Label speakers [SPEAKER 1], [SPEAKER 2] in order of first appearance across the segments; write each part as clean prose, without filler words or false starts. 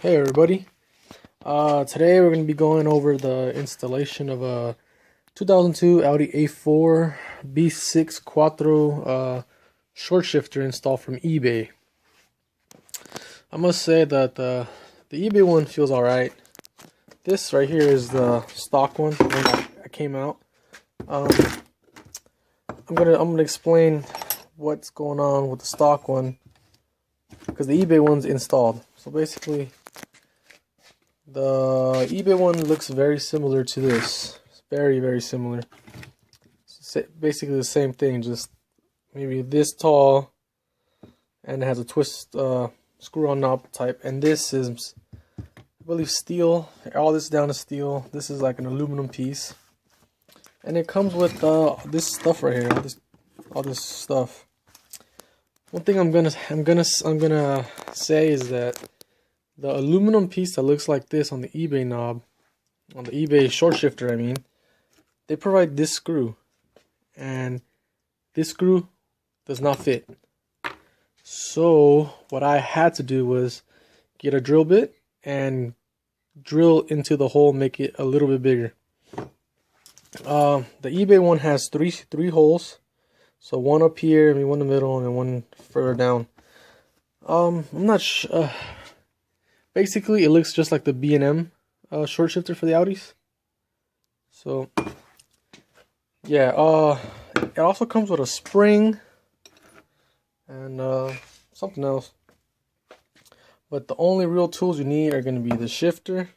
[SPEAKER 1] Hey everybody. Today we're going to be going over the installation of a 2002 Audi A4 B6 Quattro short shifter installed from eBay. I must say that the eBay one feels alright. This right here is the stock one that came out. I'm gonna explain what's going on with the stock one because the eBay one's installed. So basically, the eBay one looks very similar to this. It's very similar. It's basically the same thing, just maybe this tall, and it has a twist screw-on knob type. And this is, I believe, steel. All this down is steel. This is like an aluminum piece, and it comes with this stuff right here. All this stuff. One thing I'm gonna say is that the aluminum piece that looks like this on the eBay knob, on the eBay short shifter, I mean, they provide this screw, and this screw does not fit. So what I had to do was get a drill bit and drill into the hole, make it a little bit bigger. The eBay one has three holes, so one up here, maybe one in the middle, and then one further down. I'm not sure. Basically, it looks just like the B&M short shifter for the Audis. So, yeah, it also comes with a spring and something else. But the only real tools you need are going to be the shifter,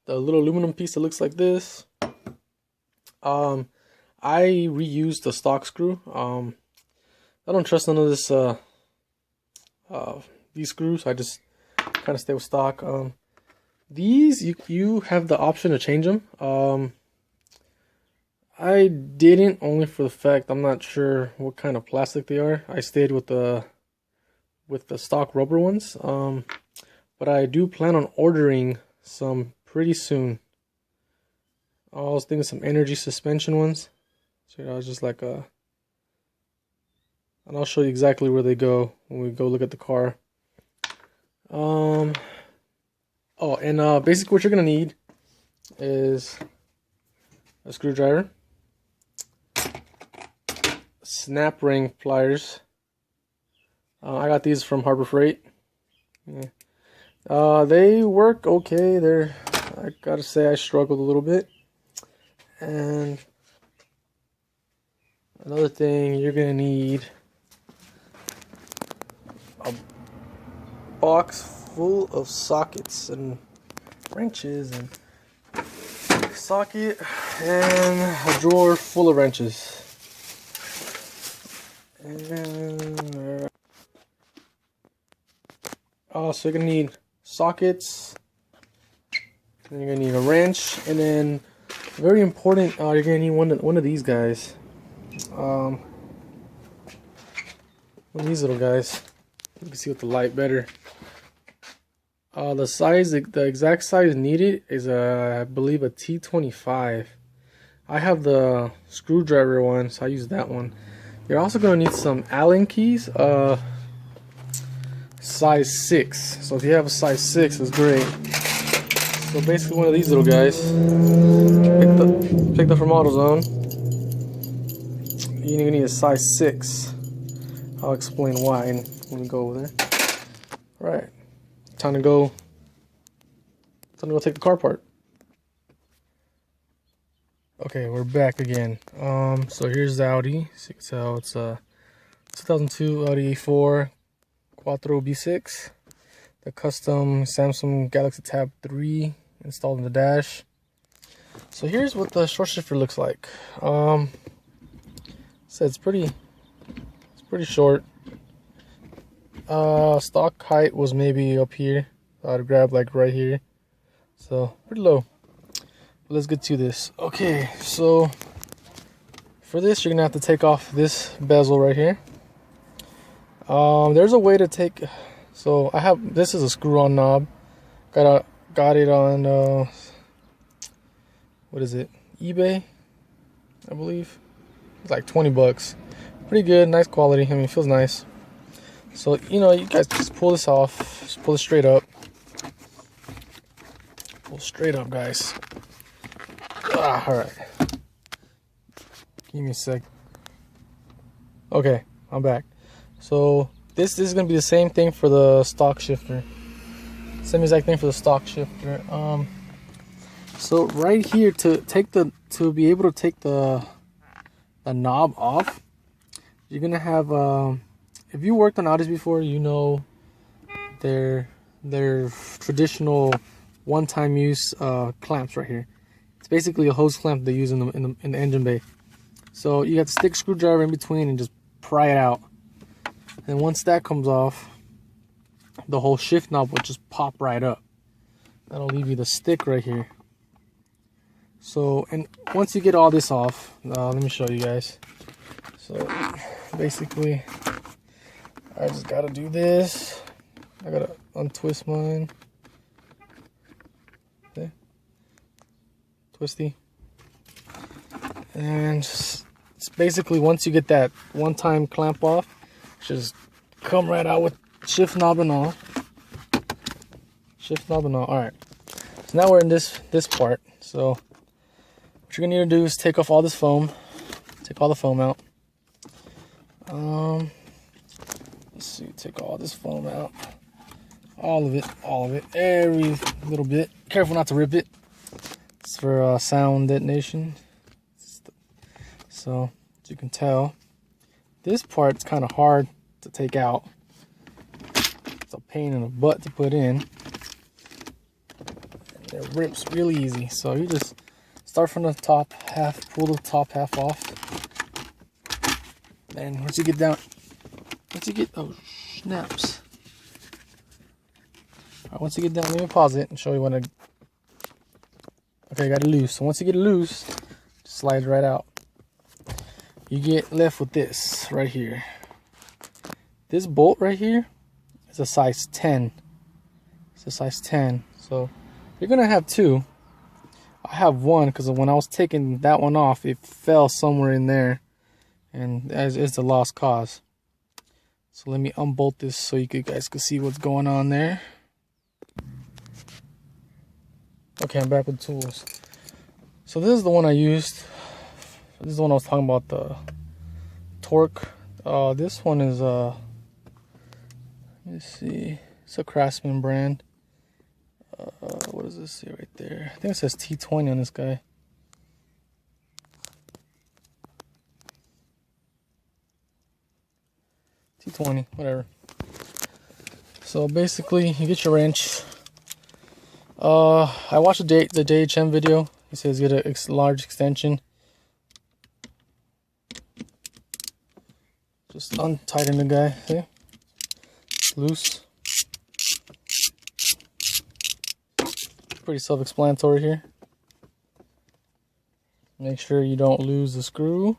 [SPEAKER 1] the little aluminum piece that looks like this. I reused the stock screw. I don't trust none of this these screws. I just kind of stay with stock. These you have the option to change them. I didn't, only for the fact I'm not sure what kind of plastic they are. I stayed with the stock rubber ones. But I do plan on ordering some pretty soon. I was thinking some energy suspension ones. So I was just like and I'll show you exactly where they go when we go look at the car. Basically what you're gonna need is a screwdriver, snap ring pliers. I got these from Harbor Freight. Yeah. They work okay. I gotta say, I struggled a little bit. And another thing, you're gonna need a box full of sockets and wrenches, and socket, and a drawer full of wrenches. And so you're gonna need sockets, and you're gonna need a wrench, and then very important, you're gonna need one of these guys. One of these little guys. You can see with the light better. The exact size needed is I believe a T25. I have the screwdriver one, so I use that one. You're also gonna need some Allen keys, size 6. So if you have a size 6, it's great. So basically one of these little guys, picked up from AutoZone. You're gonna need a size 6. I'll explain why when we go over there. Right. Time to go take the car apart. Okay, we're back again. So here's the Audi. So you can tell it's a 2002 Audi A4 Quattro B6. The custom Samsung Galaxy Tab 3 installed in the dash. So here's what the short shifter looks like. So it's pretty short. Stock height was maybe up here. I'd grab like right here. So pretty low. But let's get to this. Okay, so for this you're gonna have to take off this bezel right here. There's a way to take. So this is a screw-on knob. Got it on what is it? eBay, I believe. It's like 20 bucks. Pretty good, nice quality. I mean, it feels nice. So, you know, you guys just pull this off. Just pull it straight up. Pull straight up, guys. Alright. Give me a sec. Okay, I'm back. So, this is going to be the same thing for the stock shifter. Same exact thing for the stock shifter. So right here, to be able to take the knob off, you're gonna have if you worked on Audis before, you know their traditional one-time use clamps right here. It's basically a hose clamp they use in the engine bay. So you got the stick screwdriver in between and just pry it out. And once that comes off, the whole shift knob will just pop right up. That'll leave you the stick right here. So, and once you get all this off, let me show you guys. So, basically, I just gotta do this. I gotta untwist mine. Okay. Twisty. And just basically, once you get that one-time clamp off, just come right out with shift knob and all. Shift knob and all. Alright. So now we're in this part. So what you're gonna need to do is take off all this foam. Take all the foam out. Let's see, take all this foam out. All of it. Every little bit. Careful not to rip it. It's for sound detonation. So as you can tell, this part's kind of hard to take out. It's a pain in the butt to put in. And it rips really easy. So you just start from the top half, pull the top half off. Then once you get, oh snaps. Alright, once you get down, let me pause it and show you when I, okay, I got it loose. So once you get it loose, just slide right out. You get left with this right here. This bolt right here is a size 10. It's a size 10. So you're gonna have two. I have one because when I was taking that one off, it fell somewhere in there, and it's a lost cause. So let me unbolt this so you guys can see what's going on there. Okay, I'm back with tools. So this is the one I used. This is the one I was talking about, the torque. This one is let me see, it's a Craftsman brand. What does this say right there? I think it says T20 on this guy. T20, whatever. So basically, you get your wrench. I watched the JHM video. He says get a large extension. Just untighten the guy. See? It's loose. Pretty self-explanatory here. Make sure you don't lose the screw.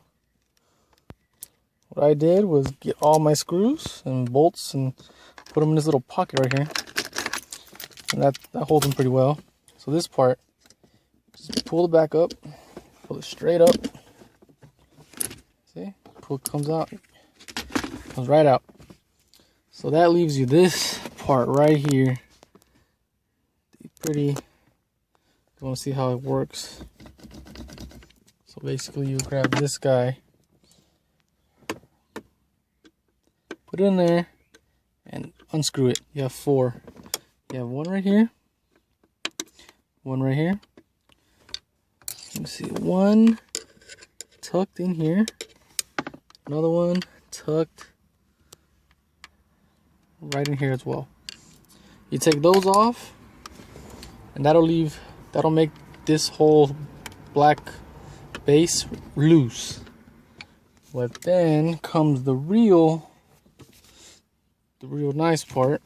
[SPEAKER 1] What I did was get all my screws and bolts and put them in this little pocket right here. And that holds them pretty well. So this part, just pull it back up, pull it straight up. See? Pull it, comes out. Comes right out. So that leaves you this part right here. Pretty. You want to see how it works. So basically you grab this guy, put it in there, and unscrew it. You have four. You have one right here, one right here. Let me see, one tucked in here, another one tucked right in here as well. You take those off, and that'll make this whole black base loose. But then comes the real nice part.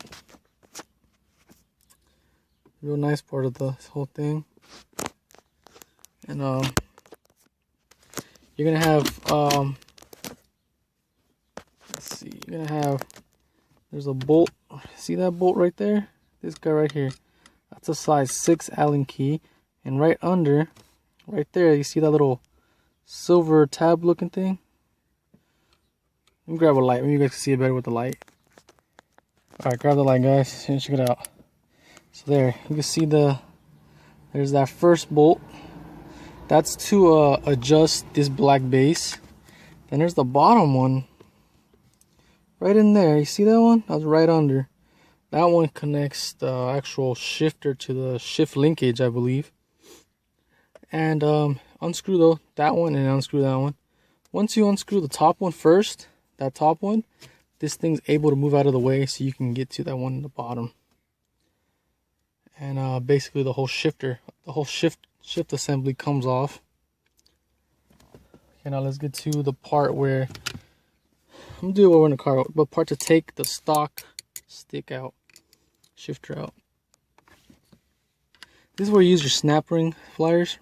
[SPEAKER 1] Real nice part of the whole thing. And you're gonna have let's see, you're gonna have, there's a bolt. See that bolt right there? This guy right here. That's a size 6 Allen key. And right under, right there, you see that little silver tab looking thing? Let me grab a light. Maybe you guys can see it better with the light. Alright, grab the light, guys, and check it out. So there, you can see there's that first bolt. That's to adjust this black base. Then there's the bottom one. Right in there, you see that one? That's right under. That one connects the actual shifter to the shift linkage, I believe. And unscrew though that one and unscrew that one. Once you unscrew the top one first, that top one, this thing's able to move out of the way so you can get to that one in the bottom. And basically the whole shifter, the whole shift assembly comes off. Okay, now let's get to the part where I'm gonna do it while we're in the car, but part to take the stock stick out, shifter out. This is where you use your snap ring pliers.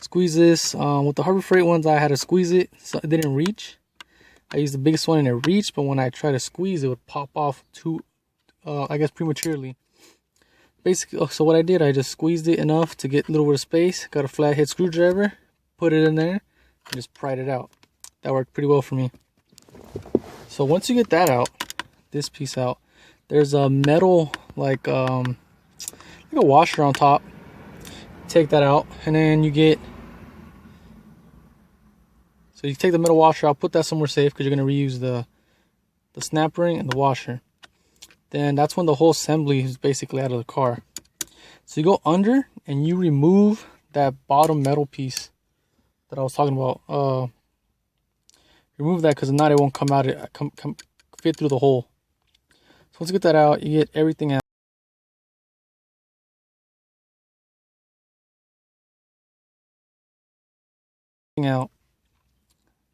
[SPEAKER 1] Squeeze this. With the Harbor Freight ones, I had to squeeze it so it didn't reach. I used the biggest one and it reached, but when I try to squeeze, it would pop off I guess prematurely. Basically, so what I did, I just squeezed it enough to get a little bit of space. Got a flathead screwdriver, put it in there, and just pried it out. That worked pretty well for me. So once you get that out, this piece out, there's a metal like a washer on top. Take that out, and then you get, so you take the metal washer out, put that somewhere safe because you're going to reuse the snap ring and the washer. Then that's when the whole assembly is basically out of the car. So you go under and you remove that bottom metal piece that I was talking about. Remove that because if not, it won't come out. It fit through the hole. So once you get that out, you get everything out.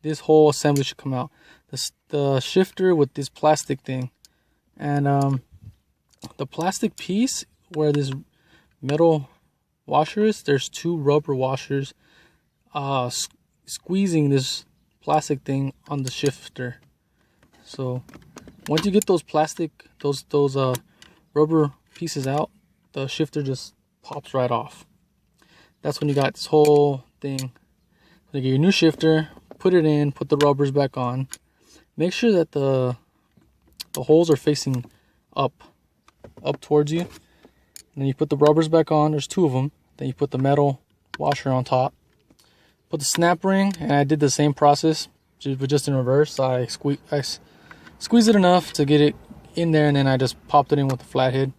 [SPEAKER 1] This whole assembly should come out. The shifter with this plastic thing, and the plastic piece where this metal washer is, there's two rubber washers squeezing this plastic thing on the shifter. So once you get those rubber pieces out, the shifter just pops right off. That's when you got this whole thing. So you get your new shifter, put it in, put the rubbers back on. Make sure that the holes are facing up towards you. And then you put the rubbers back on. There's two of them. Then you put the metal washer on top. Put the snap ring, and I did the same process, but just in reverse. I squeezed it enough to get it in there, and then I just popped it in with the flathead.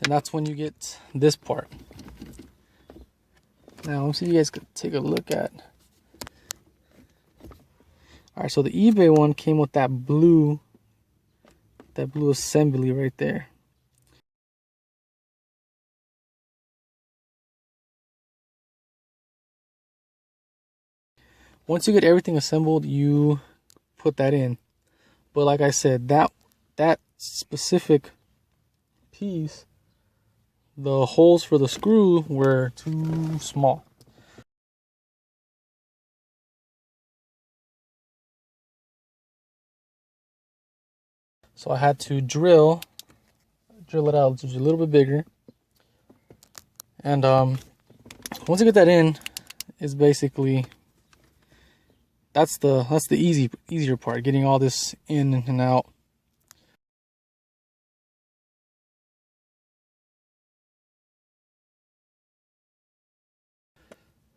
[SPEAKER 1] And that's when you get this part. Now, let's see if you guys could take a look at. Alright, so the eBay one came with that blue assembly right there. Once you get everything assembled, you put that in. But like I said, that specific piece, the holes for the screw were too small. So I had to drill it out to be a little bit bigger. And once you get that in, it's basically that's the easier part, getting all this in and out.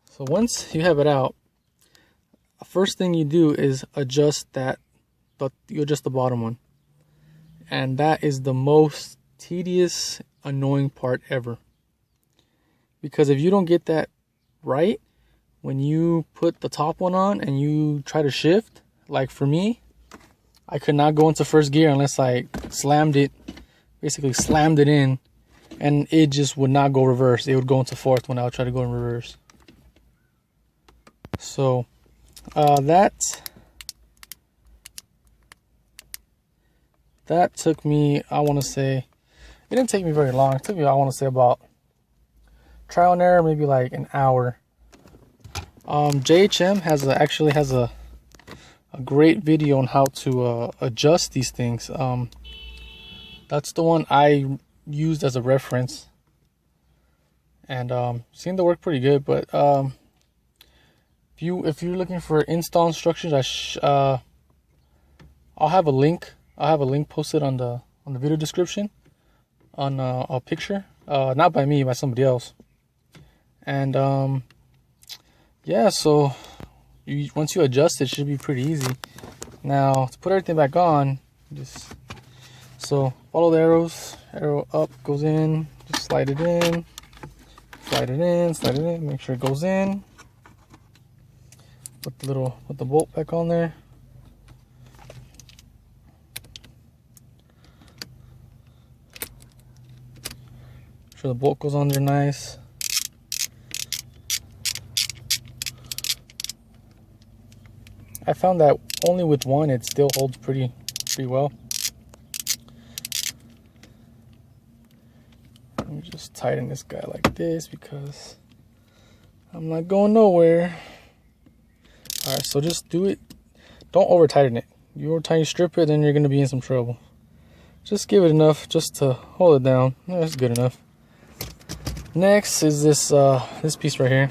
[SPEAKER 1] So once you have it out, the first thing you do is adjust you adjust the bottom one. And that is the most tedious, annoying part ever. Because if you don't get that right, when you put the top one on and you try to shift, like for me, I could not go into first gear unless I basically slammed it in, and it just would not go reverse. It would go into fourth when I would try to go in reverse. So that took me, I want to say, it didn't take me very long. It took me, I want to say, about trial and error, maybe like an hour. JHM actually has a great video on how to adjust these things. That's the one I used as a reference, and seemed to work pretty good. But if you're looking for install instructions, I'll have a link
[SPEAKER 2] I'll have a link posted on the video description on a picture, not by me, by somebody else. And yeah, so once you adjust it, should be pretty easy. Now to put everything back on, just follow the arrows. Arrow up goes in, just slide it in, slide it in, slide it in, make sure it goes in. Put the bolt back on there. Make sure the bolt goes on there nice. I found that only with one it still holds pretty well. Let me just tighten this guy like this because I'm not going nowhere. Alright, so just do it. Don't over tighten it. You over tighten, strip it, then you're going to be in some trouble. Just give it enough just to hold it down. That's good enough. Next is this piece right here.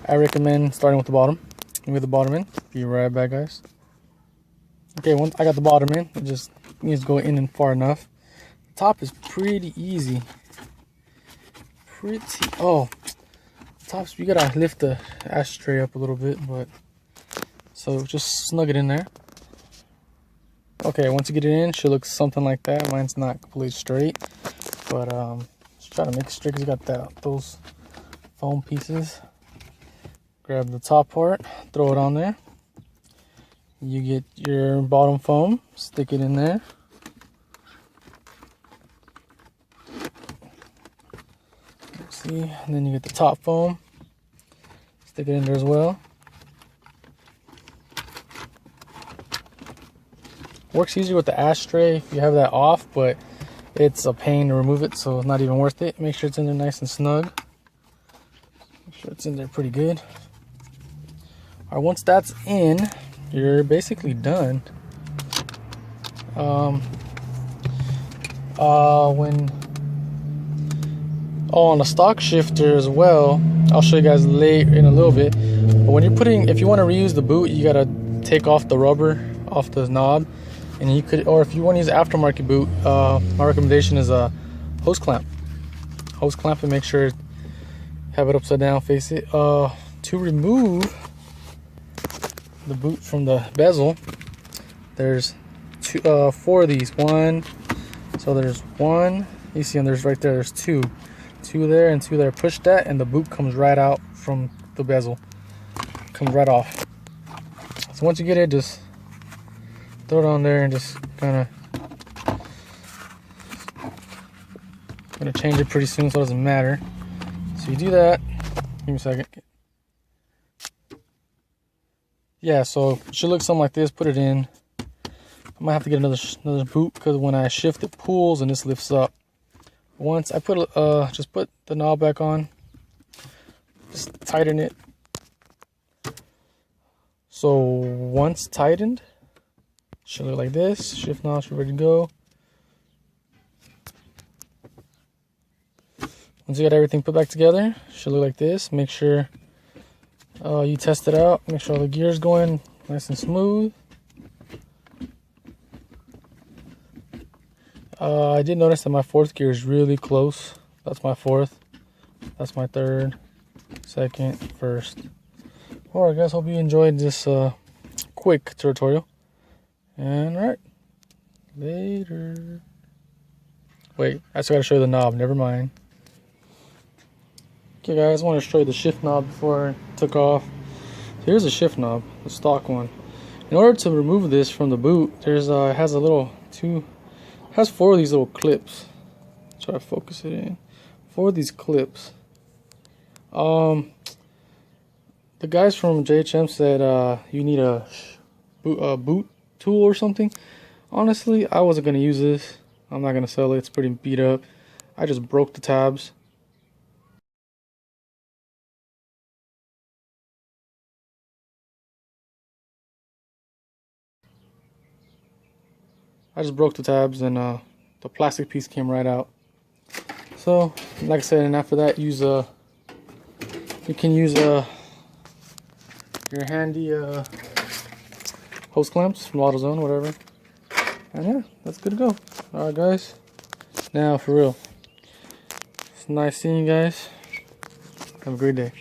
[SPEAKER 2] I recommend starting with the bottom. With the bottom in. Be right back, guys. Okay, once I got the bottom in, it just needs to go in and far enough. The top is pretty easy. Tops, you gotta lift the ashtray up a little bit, but so just snug it in there. Okay, once you get it in, it should look something like that. Mine's not completely straight, but just try to make it straight because you got those foam pieces. Grab the top part, throw it on there. You get your bottom foam, stick it in there. See, and then you get the top foam, stick it in there as well. Works easier with the ashtray if you have that off, but it's a pain to remove it, so it's not even worth it. Make sure it's in there nice and snug. Make sure it's in there pretty good. Alright, once that's in, you're basically done. On the stock shifter as well, I'll show you guys later in a little bit. But when you're if you want to reuse the boot, you gotta take off the rubber off the knob, and you could, or if you want to use an aftermarket boot, my recommendation is a hose clamp. Hose clamp and make sure have it upside down, face it. To remove the boot from the bezel, there's four of these. So there's one, you see, and there's right there, there's two there and two there. Push that and the boot comes right out from the bezel, comes right off. So once you get it, just throw it on there and just kind of, gonna change it pretty soon so it doesn't matter. So you do that. Give me a second. Yeah, so it should look something like this. Put it in. I might have to get another boot because when I shift it pulls and this lifts up. Once I just put the knob back on, just tighten it. So once tightened, it should look like this. Shift knob should be ready to go. Once you got everything put back together, it should look like this. Make sure you test it out. Make sure all the gears going nice and smooth. I did notice that my fourth gear is really close. That's my fourth. That's my third, second, first. Alright guys, hope you enjoyed this quick tutorial. And alright, later. Wait, I still gotta show you the knob, never mind. Okay guys, I want to show you the shift knob before I took off. Here's the shift knob, the stock one. In order to remove this from the boot, there's it has four of these little clips. Try to focus it in. Four of these clips. The guys from JHM said you need a boot tool or something. Honestly, I wasn't gonna use this. I'm not gonna sell it. It's pretty beat up. I just broke the tabs. And the plastic piece came right out. So, like I said, and after that, you can use your handy hose clamps from AutoZone, whatever. And yeah, that's good to go. Alright guys, now for real, it's nice seeing you guys. Have a great day.